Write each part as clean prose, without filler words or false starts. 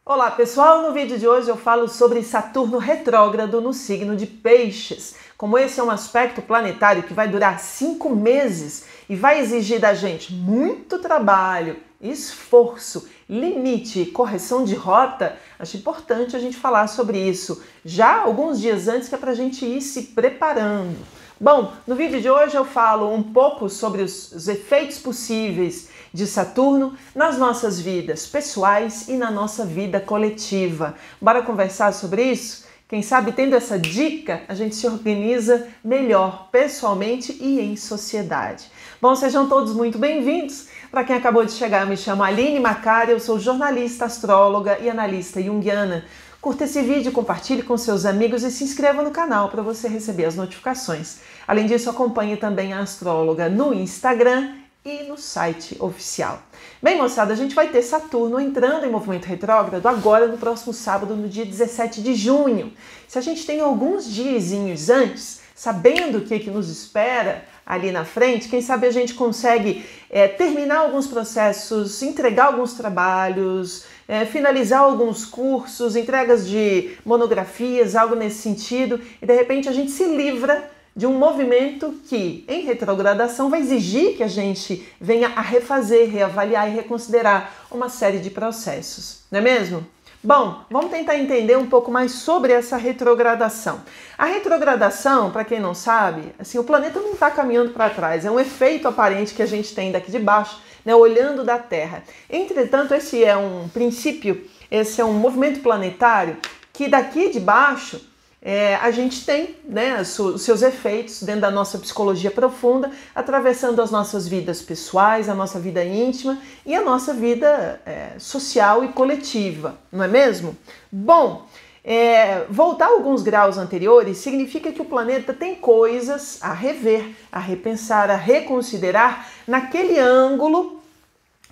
Olá pessoal, no vídeo de hoje eu falo sobre Saturno retrógrado no signo de Peixes. Como esse é um aspecto planetário que vai durar 5 meses e vai exigir da gente muito trabalho, esforço, limite e correção de rota, acho importante a gente falar sobre isso já alguns dias antes, que é para a gente ir se preparando. Bom, no vídeo de hoje eu falo um pouco sobre os efeitos possíveis de Saturno nas nossas vidas pessoais e na nossa vida coletiva. Bora conversar sobre isso? Quem sabe tendo essa dica, a gente se organiza melhor pessoalmente e em sociedade. Bom, sejam todos muito bem-vindos. Para quem acabou de chegar, eu me chamo Aline Macari, eu sou jornalista, astróloga e analista junguiana. Curta esse vídeo, compartilhe com seus amigos e se inscreva no canal para você receber as notificações. Além disso, acompanhe também a astróloga no Instagram e no site oficial. Bem, moçada, a gente vai ter Saturno entrando em movimento retrógrado agora no próximo sábado, no dia 17 de junho. Se a gente tem alguns diazinhos antes, sabendo o que nos espera ali na frente, quem sabe a gente consegue terminar alguns processos, entregar alguns trabalhos, finalizar alguns cursos, entregas de monografias, algo nesse sentido, e de repente a gente se livra de um movimento que, em retrogradação, vai exigir que a gente venha a refazer, reavaliar e reconsiderar uma série de processos, não é mesmo? Bom, vamos tentar entender um pouco mais sobre essa retrogradação. A retrogradação, para quem não sabe, assim, o planeta não está caminhando para trás, é um efeito aparente que a gente tem daqui de baixo, né, olhando da Terra. Entretanto, esse é um princípio, esse é um movimento planetário que daqui de baixo a gente tem, né, os seus efeitos dentro da nossa psicologia profunda, atravessando as nossas vidas pessoais, a nossa vida íntima e a nossa vida social e coletiva, não é mesmo? Bom, voltar alguns graus anteriores significa que o planeta tem coisas a rever, a repensar, a reconsiderar naquele ângulo,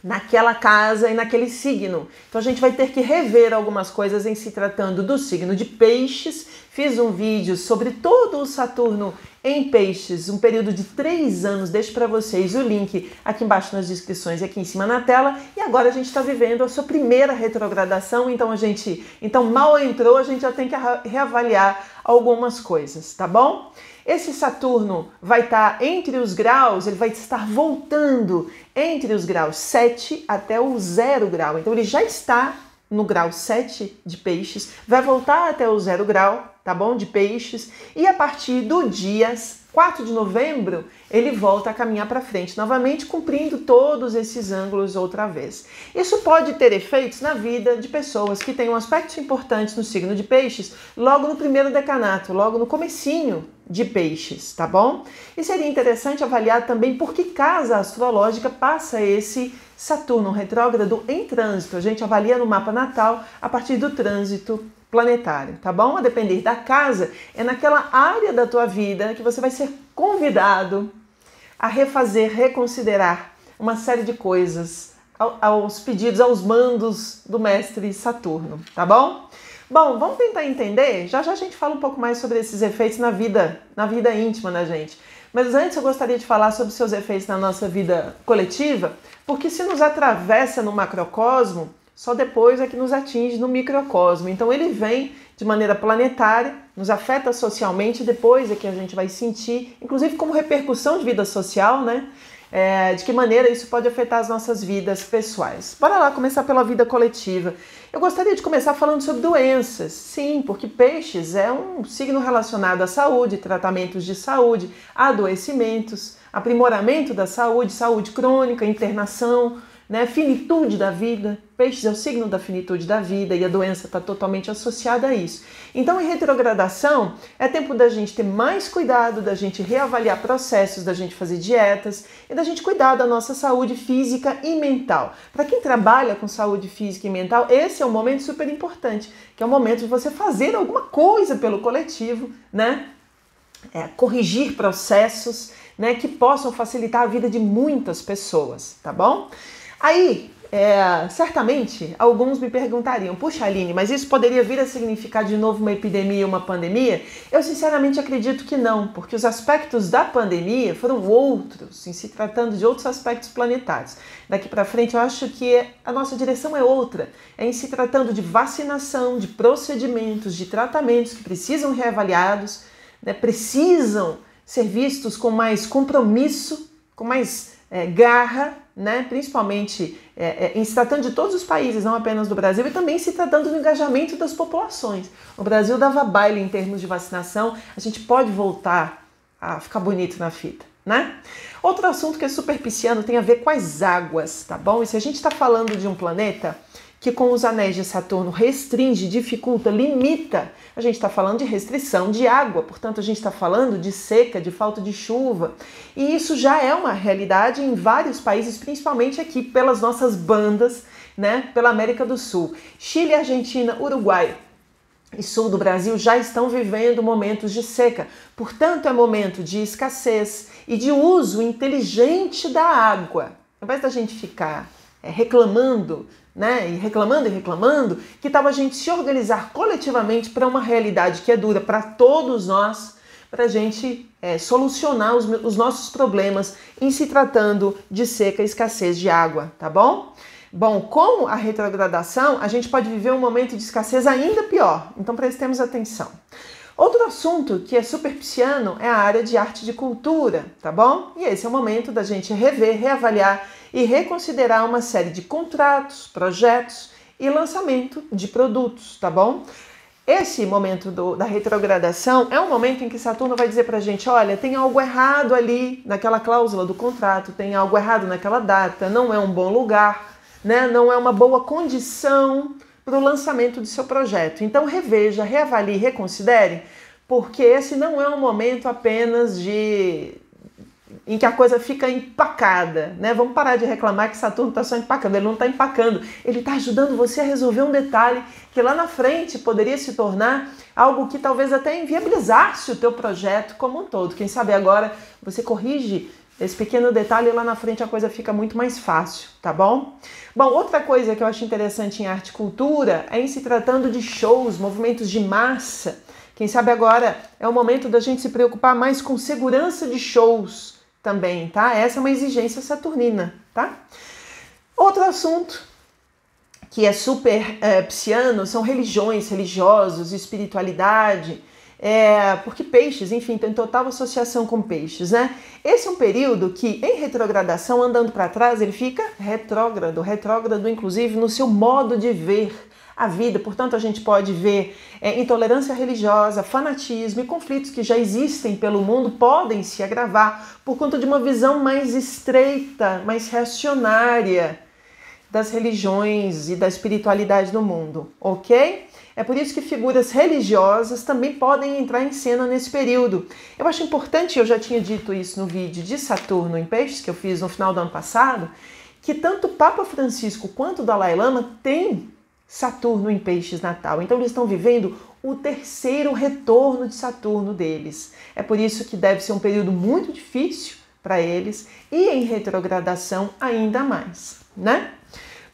naquela casa e naquele signo. Então a gente vai ter que rever algumas coisas em se tratando do signo de Peixes. Fiz um vídeo sobre todo o Saturno em Peixes, um período de 3 anos. Deixo para vocês o link aqui embaixo nas descrições e aqui em cima na tela. E agora a gente está vivendo a sua primeira retrogradação, então mal entrou, a gente já tem que reavaliar algumas coisas, tá bom? Esse Saturno vai estar entre os graus, ele vai estar voltando entre os graus 7 até o 0 grau. Então ele já está no grau 7 de Peixes, vai voltar até o 0 grau, tá bom? De Peixes, e a partir do dia 4 de novembro, ele volta a caminhar para frente, novamente cumprindo todos esses ângulos outra vez. Isso pode ter efeitos na vida de pessoas que têm um aspecto importante no signo de Peixes, logo no primeiro decanato, logo no comecinho de Peixes, tá bom? E seria interessante avaliar também por que casa astrológica passa esse Saturno retrógrado em trânsito. A gente avalia no mapa natal a partir do trânsito planetário, tá bom? A depender da casa, é naquela área da tua vida que você vai ser convidado a refazer, reconsiderar uma série de coisas aos pedidos, aos mandos do mestre Saturno, tá bom? Bom, vamos tentar entender, já a gente fala um pouco mais sobre esses efeitos na vida íntima da gente. Mas antes eu gostaria de falar sobre seus efeitos na nossa vida coletiva, porque se nos atravessa no macrocosmo, só depois é que nos atinge no microcosmo. Então ele vem de maneira planetária, nos afeta socialmente, depois é que a gente vai sentir, inclusive como repercussão de vida social, né? De que maneira isso pode afetar as nossas vidas pessoais. Bora lá começar pela vida coletiva. Eu gostaria de começar falando sobre doenças. Sim, porque Peixes é um signo relacionado à saúde, tratamentos de saúde, adoecimentos, aprimoramento da saúde, saúde crônica, internação, né, finitude da vida. Peixes é o signo da finitude da vida e a doença está totalmente associada a isso. Então, em retrogradação, é tempo da gente ter mais cuidado, da gente reavaliar processos, da gente fazer dietas e da gente cuidar da nossa saúde física e mental. Para quem trabalha com saúde física e mental, esse é um momento super importante, que é o momento de você fazer alguma coisa pelo coletivo, né? Corrigir processos, né, que possam facilitar a vida de muitas pessoas, tá bom? Aí, Certamente, alguns me perguntariam, puxa Aline, mas isso poderia vir a significar de novo uma epidemia, uma pandemia? Eu sinceramente acredito que não, porque os aspectos da pandemia foram outros, em se tratando de outros aspectos planetários. Daqui para frente eu acho que a nossa direção é outra, é em se tratando de vacinação, de procedimentos, de tratamentos que precisam reavaliados, né, precisam ser vistos com mais compromisso, com mais garra, né? Principalmente em se tratando de todos os países, não apenas do Brasil, e também se tratando do engajamento das populações. O Brasil dava baile em termos de vacinação, a gente pode voltar a ficar bonito na fita, né? Outro assunto que é super pisciano tem a ver com as águas, tá bom? E se a gente está falando de um planeta que com os anéis de Saturno restringe, dificulta, limita, a gente está falando de restrição de água, portanto a gente está falando de seca, de falta de chuva. E isso já é uma realidade em vários países, principalmente aqui pelas nossas bandas, né, pela América do Sul. Chile, Argentina, Uruguai e sul do Brasil já estão vivendo momentos de seca. Portanto, é momento de escassez e de uso inteligente da água. Ao invés da gente ficar reclamando, né, e reclamando, que tal a gente se organizar coletivamente para uma realidade que é dura para todos nós, para a gente solucionar os nossos problemas em se tratando de seca e escassez de água, tá bom? Bom, com a retrogradação, a gente pode viver um momento de escassez ainda pior, então prestemos atenção. Outro assunto que é super pisciano é a área de arte e de cultura, tá bom? E esse é o momento da gente rever, reavaliar e reconsiderar uma série de contratos, projetos e lançamento de produtos, tá bom? Esse momento da retrogradação é um momento em que Saturno vai dizer pra gente, olha, tem algo errado ali naquela cláusula do contrato, tem algo errado naquela data, não é um bom lugar, né? Não é uma boa condição para o lançamento do seu projeto. Então reveja, reavalie, reconsidere, porque esse não é um momento apenas em que a coisa fica empacada, né? Vamos parar de reclamar que Saturno está só empacando, ele não está empacando, ele está ajudando você a resolver um detalhe que lá na frente poderia se tornar algo que talvez até inviabilizasse o teu projeto como um todo. Quem sabe agora você corrige esse pequeno detalhe e lá na frente a coisa fica muito mais fácil, tá bom? Bom, outra coisa que eu acho interessante em arte e cultura é em se tratando de shows, movimentos de massa. Quem sabe agora é o momento da gente se preocupar mais com segurança de shows também, tá? Essa é uma exigência saturnina, tá? Outro assunto que é super pisciano são religiões, religiosos, espiritualidade, porque peixes, enfim, tem total associação com peixes, né? Esse é um período que, em retrogradação, andando para trás, ele fica retrógrado inclusive no seu modo de ver a vida. Portanto, a gente pode ver intolerância religiosa, fanatismo e conflitos que já existem pelo mundo podem se agravar por conta de uma visão mais estreita, mais reacionária das religiões e da espiritualidade no mundo, ok? É por isso que figuras religiosas também podem entrar em cena nesse período. Eu acho importante, eu já tinha dito isso no vídeo de Saturno em Peixes, que eu fiz no final do ano passado, que tanto o Papa Francisco quanto o Dalai Lama têm Saturno em Peixes natal. Então eles estão vivendo o terceiro retorno de Saturno deles. É por isso que deve ser um período muito difícil para eles e em retrogradação ainda mais, né?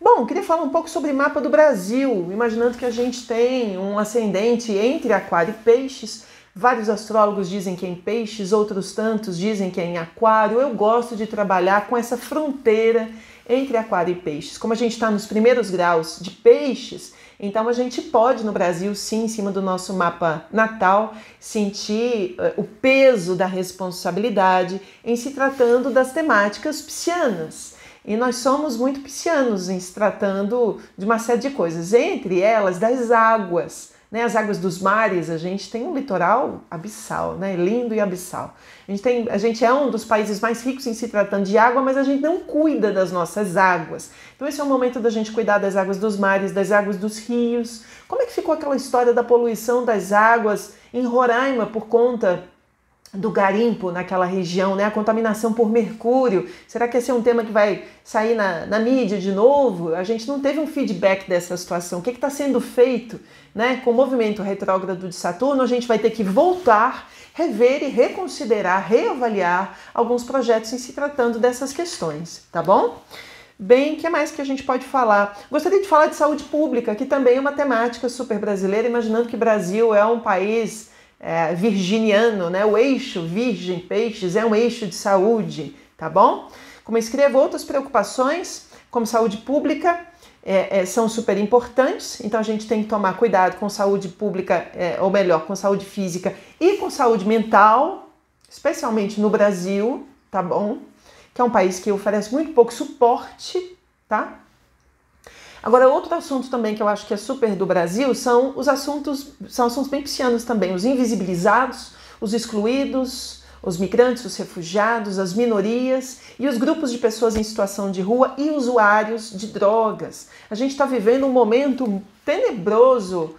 Bom, queria falar um pouco sobre mapa do Brasil, imaginando que a gente tem um ascendente entre Aquário e Peixes. Vários astrólogos dizem que é em Peixes, outros tantos dizem que é em Aquário. Eu gosto de trabalhar com essa fronteira entre Aquário e Peixes. Como a gente está nos primeiros graus de Peixes, então a gente pode no Brasil, sim, em cima do nosso mapa natal, sentir o peso da responsabilidade em se tratando das temáticas piscianas. E nós somos muito piscianos em se tratando de uma série de coisas, entre elas das águas, né? As águas dos mares, a gente tem um litoral abissal, né? Lindo e abissal. A gente é um dos países mais ricos em se tratando de água, mas a gente não cuida das nossas águas. Então esse é o momento da gente cuidar das águas dos mares, das águas dos rios. Como é que ficou aquela história da poluição das águas em Roraima por conta do garimpo naquela região, né? A contaminação por mercúrio? Será que esse é um tema que vai sair na mídia de novo? A gente não teve um feedback dessa situação. O que está sendo feito, né? Com o movimento retrógrado de Saturno, a gente vai ter que voltar, rever e reconsiderar, reavaliar alguns projetos em se tratando dessas questões, tá bom? Bem, o que mais que a gente pode falar? Gostaria de falar de saúde pública, que também é uma temática super brasileira, imaginando que o Brasil é um país virginiano, né? O eixo Virgem Peixes é um eixo de saúde, tá bom? Como eu escrevo, outras preocupações, como saúde pública, são super importantes, então a gente tem que tomar cuidado com saúde pública, ou melhor, com saúde física e com saúde mental, especialmente no Brasil, tá bom? Que é um país que oferece muito pouco suporte, tá? Agora, outro assunto também que eu acho que é super do Brasil são assuntos bem piscianos também, os invisibilizados, os excluídos, os migrantes, os refugiados, as minorias e os grupos de pessoas em situação de rua e usuários de drogas. A gente está vivendo um momento tenebroso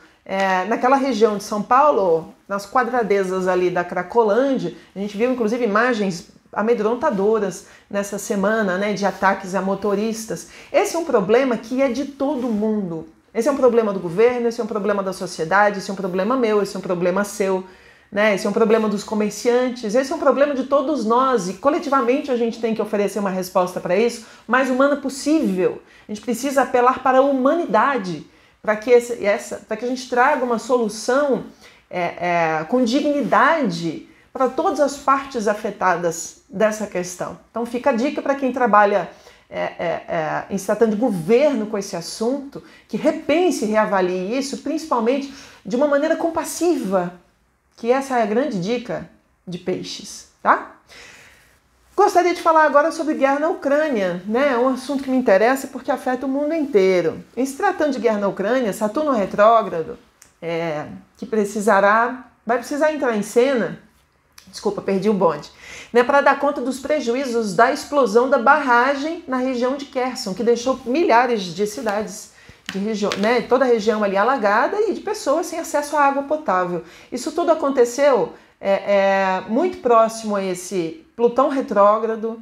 naquela região de São Paulo, nas quadradezas ali da Cracolândia. A gente viu inclusive imagens amedrontadoras nessa semana, né, de ataques a motoristas. Esse é um problema que é de todo mundo. Esse é um problema do governo, esse é um problema da sociedade, esse é um problema meu, esse é um problema seu, né? Esse é um problema dos comerciantes, esse é um problema de todos nós e coletivamente a gente tem que oferecer uma resposta para isso mais humana possível. A gente precisa apelar para a humanidade para que a gente traga uma solução com dignidade para todas as partes afetadas dessa questão. Então fica a dica para quem trabalha em se tratando de governo com esse assunto, que repense e reavalie isso, principalmente de uma maneira compassiva, que essa é a grande dica de Peixes, tá? Gostaria de falar agora sobre guerra na Ucrânia, né? É um assunto que me interessa porque afeta o mundo inteiro. Em se tratando de guerra na Ucrânia, Saturno retrógrado, que vai precisar entrar em cena, desculpa, perdi o bonde, né, para dar conta dos prejuízos da explosão da barragem na região de Kherson, que deixou milhares de cidades, né, toda a região ali alagada e de pessoas sem acesso à água potável. Isso tudo aconteceu muito próximo a esse Plutão retrógrado,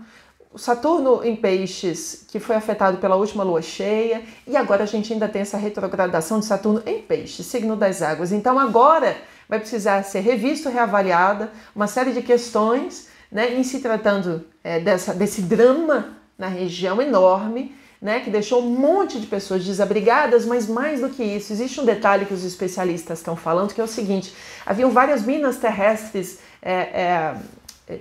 o Saturno em Peixes, que foi afetado pela última lua cheia, e agora a gente ainda tem essa retrogradação de Saturno em Peixes, signo das águas. Então agora vai precisar ser revisto, reavaliada, uma série de questões, né, em se tratando desse drama na região enorme, né, que deixou um monte de pessoas desabrigadas, mas mais do que isso, existe um detalhe que os especialistas estão falando, que é o seguinte: haviam várias minas terrestres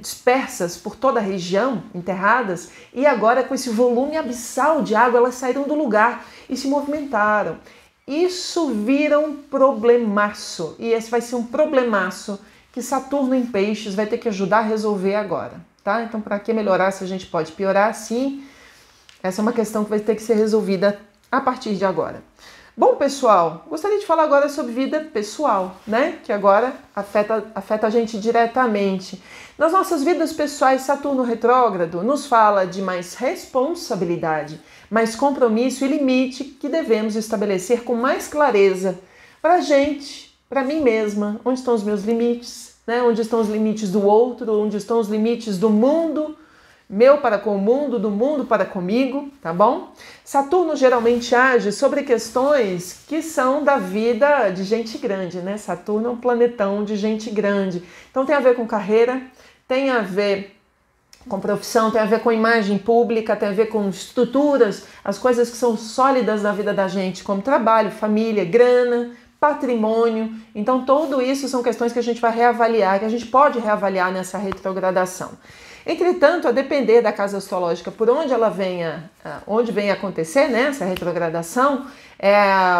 dispersas por toda a região, enterradas, e agora com esse volume abissal de água, elas saíram do lugar e se movimentaram. Isso vira um problemaço, e esse vai ser um problemaço que Saturno em Peixes vai ter que ajudar a resolver agora, tá? Então, para que melhorar se a gente pode piorar? Sim, essa é uma questão que vai ter que ser resolvida a partir de agora. Bom, pessoal, gostaria de falar agora sobre vida pessoal, né? Que agora afeta a gente diretamente. Nas nossas vidas pessoais, Saturno retrógrado nos fala de mais responsabilidade, mais compromisso e limite que devemos estabelecer com mais clareza para a gente, para mim mesma. Onde estão os meus limites, né? Onde estão os limites do outro, onde estão os limites do mundo, meu para com o mundo, do mundo para comigo, tá bom? Saturno geralmente age sobre questões que são da vida de gente grande, né? Saturno é um planetão de gente grande. Então tem a ver com carreira, tem a ver com profissão, tem a ver com imagem pública, tem a ver com estruturas, as coisas que são sólidas na vida da gente, como trabalho, família, grana, patrimônio. Então tudo isso são questões que a gente vai reavaliar, que a gente pode reavaliar nessa retrogradação. Entretanto, a depender da casa astrológica por onde ela venha acontecer, né, essa retrogradação,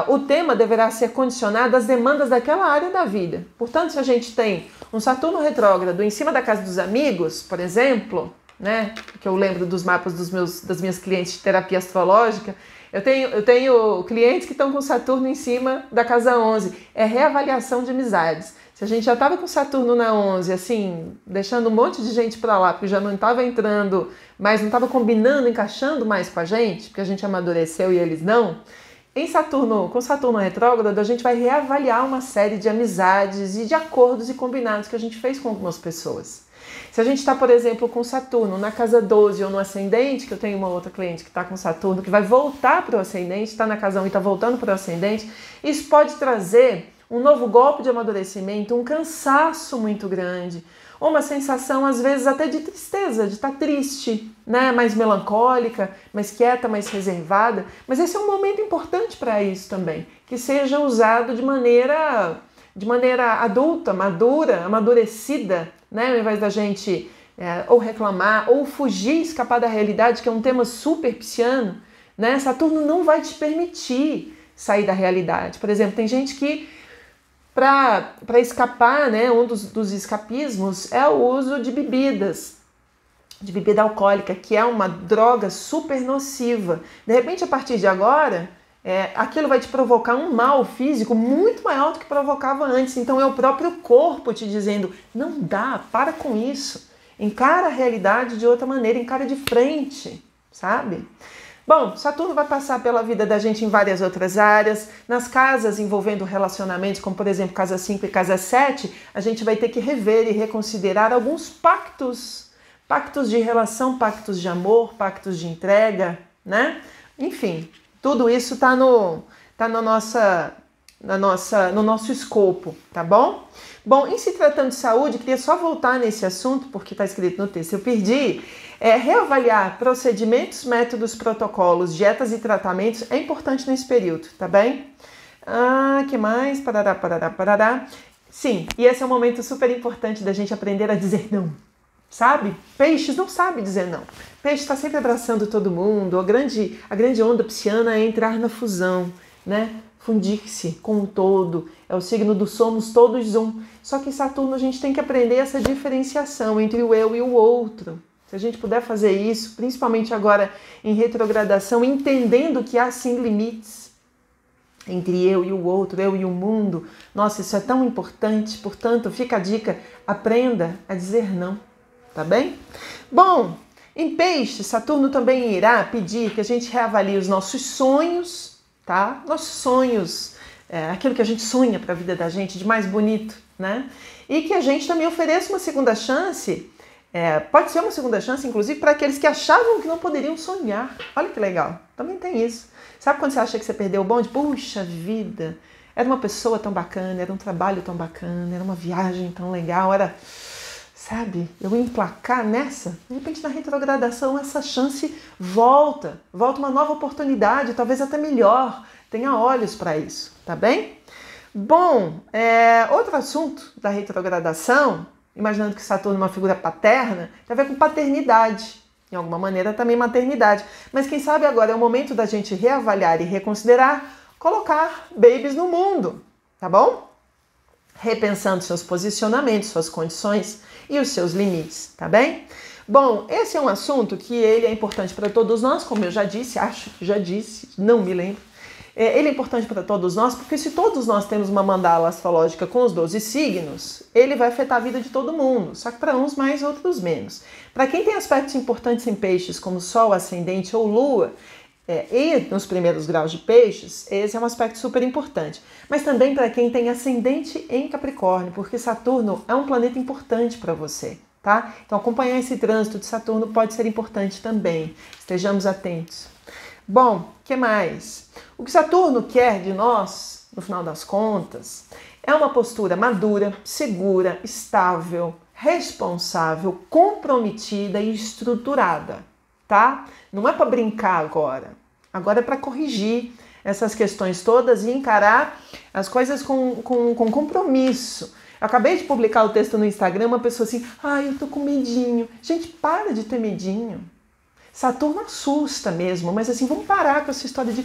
o tema deverá ser condicionado às demandas daquela área da vida. Portanto, se a gente tem um Saturno retrógrado em cima da casa dos amigos, por exemplo, né, que eu lembro dos mapas das minhas clientes de terapia astrológica, eu tenho clientes que estão com Saturno em cima da casa 11, é reavaliação de amizades. Se a gente já estava com Saturno na 11, assim, deixando um monte de gente para lá, porque já não estava entrando, mas não estava combinando, encaixando mais com a gente, porque a gente amadureceu e eles não, com Saturno retrógrado, a gente vai reavaliar uma série de amizades e de acordos e combinados que a gente fez com algumas pessoas. Se a gente está, por exemplo, com Saturno na casa 12 ou no ascendente, que eu tenho uma outra cliente que está com Saturno, que vai voltar para o ascendente, está na casa 1 e está voltando para o ascendente, isso pode trazer um novo golpe de amadurecimento, um cansaço muito grande, ou uma sensação às vezes até de tristeza, de estar triste, né? Mais melancólica, mais quieta, mais reservada. Mas esse é um momento importante para isso também, que seja usado de maneira adulta, madura, amadurecida, né? Ao invés da gente ou reclamar, ou fugir, escapar da realidade, que é um tema super pisciano, né? Saturno não vai te permitir sair da realidade. Por exemplo, tem gente que para escapar, né, um dos escapismos é o uso de bebidas, de bebida alcoólica, que é uma droga super nociva. De repente, a partir de agora, aquilo vai te provocar um mal físico muito maior do que provocava antes. Então é o próprio corpo te dizendo, não dá, para com isso. Encara a realidade de outra maneira, encara de frente, sabe? Bom, Saturno vai passar pela vida da gente em várias outras áreas. Nas casas envolvendo relacionamentos, como por exemplo casa 5 e casa 7, a gente vai ter que rever e reconsiderar alguns pactos. Pactos de relação, pactos de amor, pactos de entrega, né? Enfim, tudo isso está no nosso escopo, tá bom? Bom, em se tratando de saúde, queria só voltar nesse assunto, porque está escrito no texto, eu perdi. Reavaliar procedimentos, métodos, protocolos, dietas e tratamentos é importante nesse período, tá bem? Que mais? Parará. Sim, e esse é um momento super importante da gente aprender a dizer não, sabe? Peixes não sabe dizer não. Peixe está sempre abraçando todo mundo. A grande onda pisciana é entrar na fusão, né? Fundir-se com o todo. É o signo do somos todos um. Só que em Saturno a gente tem que aprender essa diferenciação entre o eu e o outro. Se a gente puder fazer isso, principalmente agora em retrogradação, entendendo que há sim limites entre eu e o outro, eu e o mundo. Nossa, isso é tão importante. Portanto, fica a dica, aprenda a dizer não, tá bem? Bom, em Peixe, Saturno também irá pedir que a gente reavalie os nossos sonhos, tá? Nossos sonhos, aquilo que a gente sonha para a vida da gente de mais bonito, né? E que a gente também ofereça uma segunda chance, pode ser uma segunda chance, inclusive, para aqueles que achavam que não poderiam sonhar. Olha que legal, também tem isso. Sabe quando você acha que você perdeu o bonde? Puxa vida, era uma pessoa tão bacana, era um trabalho tão bacana, era uma viagem tão legal, sabe, eu ia emplacar nessa, de repente na retrogradação essa chance volta uma nova oportunidade, talvez até melhor, tenha olhos para isso, tá bem? Bom, outro assunto da retrogradação, imaginando que Saturno é uma figura paterna, tem a ver com paternidade, de alguma maneira também maternidade, mas quem sabe agora é o momento da gente reavaliar e reconsiderar, colocar babies no mundo, tá bom? Repensando seus posicionamentos, suas condições e os seus limites, tá bem? Bom, esse é um assunto que ele é importante para todos nós, como eu já disse, acho que já disse, não me lembro. Ele é importante para todos nós, porque se todos nós temos uma mandala astrológica com os 12 signos, ele vai afetar a vida de todo mundo, só que para uns mais, outros menos. Para quem tem aspectos importantes em peixes, como Sol, Ascendente ou Lua, e nos primeiros graus de peixes, esse é um aspecto super importante. Mas também para quem tem ascendente em Capricórnio, porque Saturno é um planeta importante para você, tá? Então acompanhar esse trânsito de Saturno pode ser importante também. Estejamos atentos. Bom, o que mais? O que Saturno quer de nós, no final das contas, é uma postura madura, segura, estável, responsável, comprometida e estruturada, tá? Não é para brincar agora. Agora é para corrigir essas questões todas e encarar as coisas com compromisso. Eu acabei de publicar o texto no Instagram, uma pessoa assim, eu tô com medinho. Gente, para de ter medinho. Saturno assusta mesmo, mas assim, vamos parar com essa história de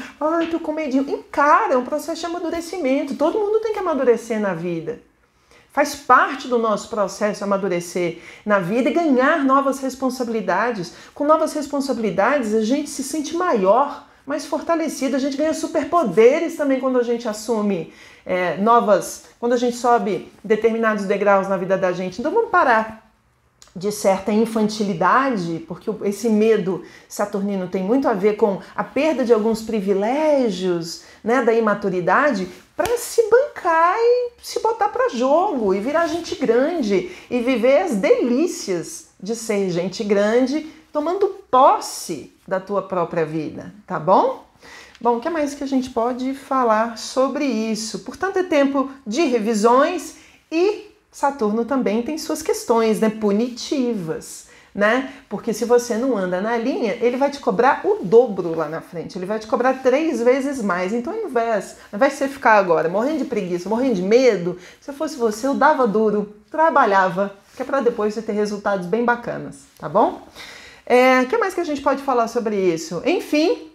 tô com medinho. Encara, é um processo de amadurecimento. Todo mundo tem que amadurecer na vida. Faz parte do nosso processo amadurecer na vida e ganhar novas responsabilidades. Com novas responsabilidades, a gente se sente maior, mais fortalecido. A gente ganha superpoderes também quando a gente assume quando a gente sobe determinados degraus na vida da gente. Então vamos parar de certa infantilidade, porque esse medo saturnino tem muito a ver com a perda de alguns privilégios, né, da imaturidade, para se bancar e se botar para jogo e virar gente grande e viver as delícias de ser gente grande, tomando posse da tua própria vida, tá bom? Bom, o que mais que a gente pode falar sobre isso? Portanto, é tempo de revisões e Saturno também tem suas questões, né, punitivas, né? Porque se você não anda na linha, ele vai te cobrar o dobro lá na frente, ele vai te cobrar 3 vezes mais. Então, ao invés de você ficar agora morrendo de preguiça, morrendo de medo, se eu fosse você, eu dava duro, trabalhava, que é para depois você ter resultados bem bacanas, tá bom? O que mais que a gente pode falar sobre isso? Enfim,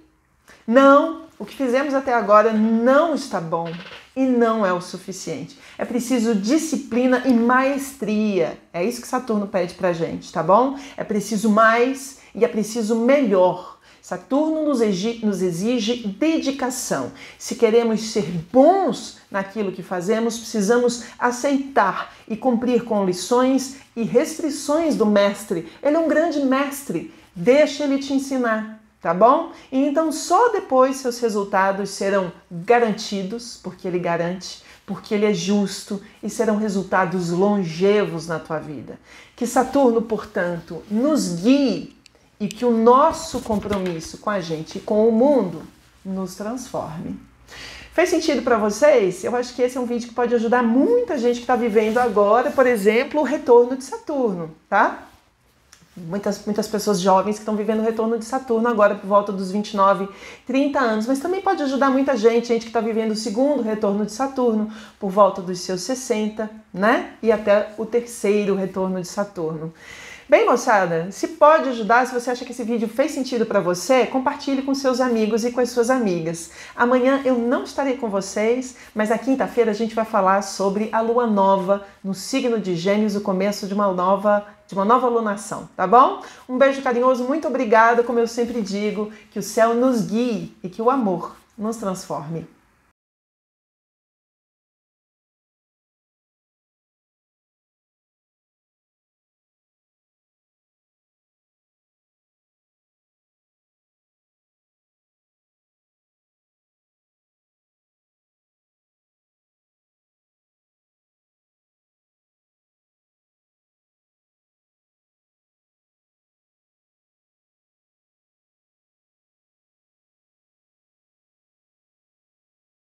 o que fizemos até agora não está bom e não é o suficiente. É preciso disciplina e maestria. É isso que Saturno pede pra gente, tá bom? É preciso mais e é preciso melhor. Saturno nos exige dedicação. Se queremos ser bons naquilo que fazemos, precisamos aceitar e cumprir com lições e restrições do mestre. Ele é um grande mestre. Deixa ele te ensinar. Tá bom? E então só depois seus resultados serão garantidos, porque ele garante, porque ele é justo e serão resultados longevos na tua vida. Que Saturno, portanto, nos guie e que o nosso compromisso com a gente e com o mundo nos transforme. Fez sentido para vocês? Eu acho que esse é um vídeo que pode ajudar muita gente que está vivendo agora, por exemplo, o retorno de Saturno, tá? Muitas pessoas jovens que estão vivendo o retorno de Saturno agora por volta dos 29, 30 anos, mas também pode ajudar muita gente que está vivendo o segundo retorno de Saturno por volta dos seus 60, né? E até o terceiro retorno de Saturno. Bem, moçada, se pode ajudar, se você acha que esse vídeo fez sentido para você, compartilhe com seus amigos e com as suas amigas. Amanhã eu não estarei com vocês, mas na quinta-feira a gente vai falar sobre a lua nova no signo de Gêmeos, o começo de uma nova lunação, tá bom? Um beijo carinhoso, muito obrigada, como eu sempre digo, que o céu nos guie e que o amor nos transforme.